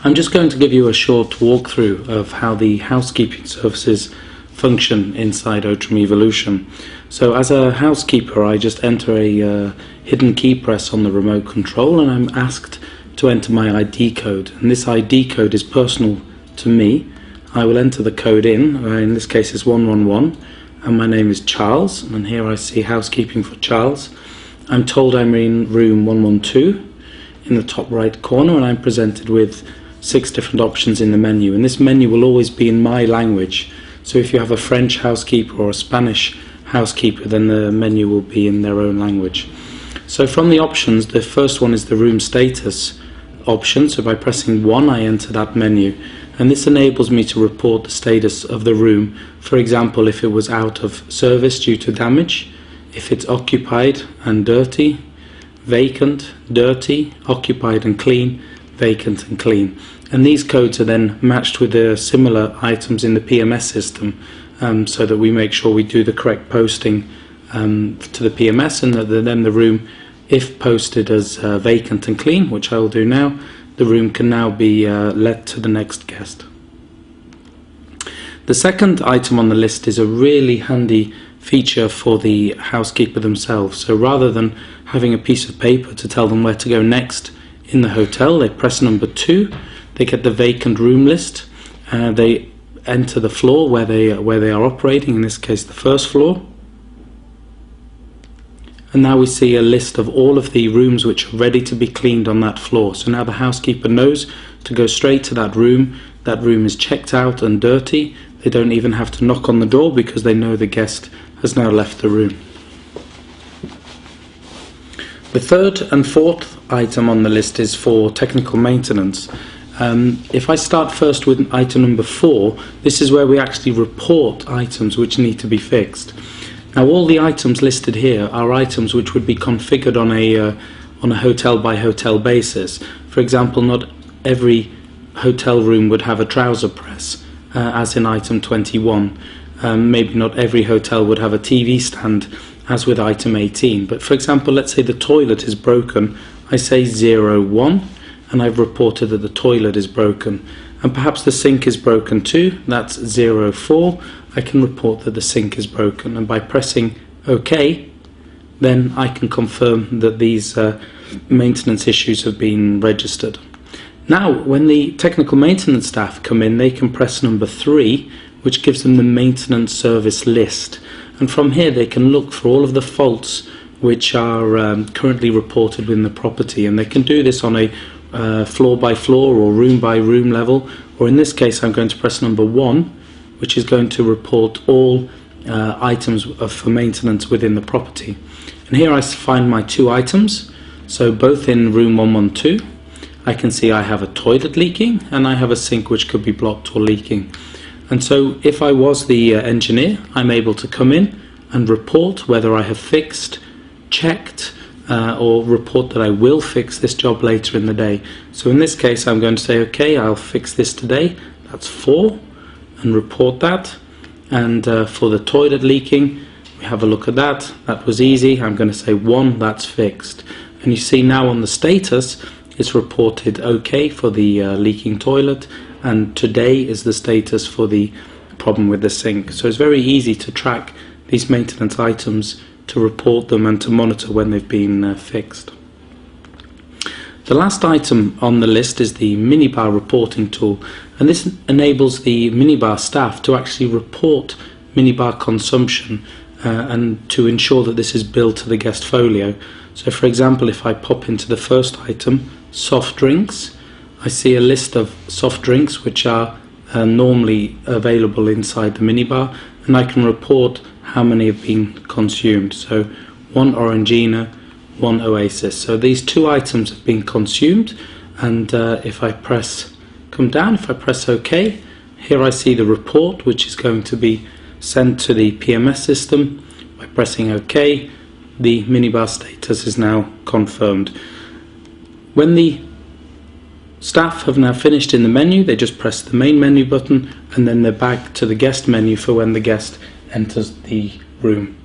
I'm just going to give you a short walkthrough of how the housekeeping services function inside OTRUM Evolution. So as a housekeeper, I just enter a hidden key press on the remote control, and I'm asked to enter my ID code, and this ID code is personal to me. I will enter the code in this case it's 111, and my name is Charles, and here I see housekeeping for Charles. I'm told I'm in room 112 in the top right corner, and I'm presented with 6 different options in the menu, and this menu will always be in my language. So if you have a French housekeeper or a Spanish housekeeper, then the menu will be in their own language. So from the options, the first one is the room status option. So by pressing 1 I enter that menu, and this enables me to report the status of the room. For example, if it was out of service due to damage, if it's occupied and dirty, vacant, dirty, occupied and clean, vacant and clean. And these codes are then matched with the similar items in the PMS system, so that we make sure we do the correct posting to the PMS, and that then the room, if posted as vacant and clean, which I will do now, the room can now be let to the next guest. The second item on the list is a really handy feature for the housekeeper themselves. So rather than having a piece of paper to tell them where to go next in the hotel, they press number 2, they get the vacant room list, they enter the floor where they are operating, in this case the first floor, and now we see a list of all of the rooms which are ready to be cleaned on that floor. So now the housekeeper knows to go straight to that room. That room is checked out and dirty. They don't even have to knock on the door because they know the guest has now left the room. The third and fourth item on the list is for technical maintenance. If I start first with item number 4, this is where we actually report items which need to be fixed. Now all the items listed here are items which would be configured on a hotel by hotel basis. For example, not every hotel room would have a trouser press, as in item 21. Maybe not every hotel would have a TV stand, as with item 18. But for example, let's say the toilet is broken. I say 01, and I've reported that the toilet is broken. And perhaps the sink is broken too. That's 04. I can report that the sink is broken, and by pressing OK, then I can confirm that these maintenance issues have been registered. Now, when the technical maintenance staff come in, they can press number 3, which gives them the maintenance service list. And from here they can look for all of the faults which are currently reported within the property, and they can do this on a floor by floor or room by room level, or in this case I'm going to press number 1, which is going to report all items for maintenance within the property. And here I find my 2 items, so both in room 112 I can see I have a toilet leaking and I have a sink which could be blocked or leaking. And so if I was the engineer, I'm able to come in and report whether I have fixed, checked, or report that I will fix this job later in the day. So in this case I'm going to say, okay, I'll fix this today, that's 4, and report that. And for the toilet leaking, we have a look at that. That was easy. I'm going to say 1, that's fixed. And you see now on the status it's reported OK for the leaking toilet, and today is the status for the problem with the sink. So it's very easy to track these maintenance items, to report them and to monitor when they've been fixed. The last item on the list is the minibar reporting tool, and this enables the minibar staff to actually report minibar consumption and to ensure that this is billed to the guest folio. So for example, if I pop into the first item, soft drinks, I see a list of soft drinks which are normally available inside the minibar, and I can report how many have been consumed. So 1 Orangina, 1 Oasis. So these 2 items have been consumed, and if I come down, if I press OK, here I see the report which is going to be sent to the PMS system. By pressing OK, the minibar status is now confirmed. When the staff have now finished in the menu, they just press the main menu button, and then they're back to the guest menu for when the guest enters the room.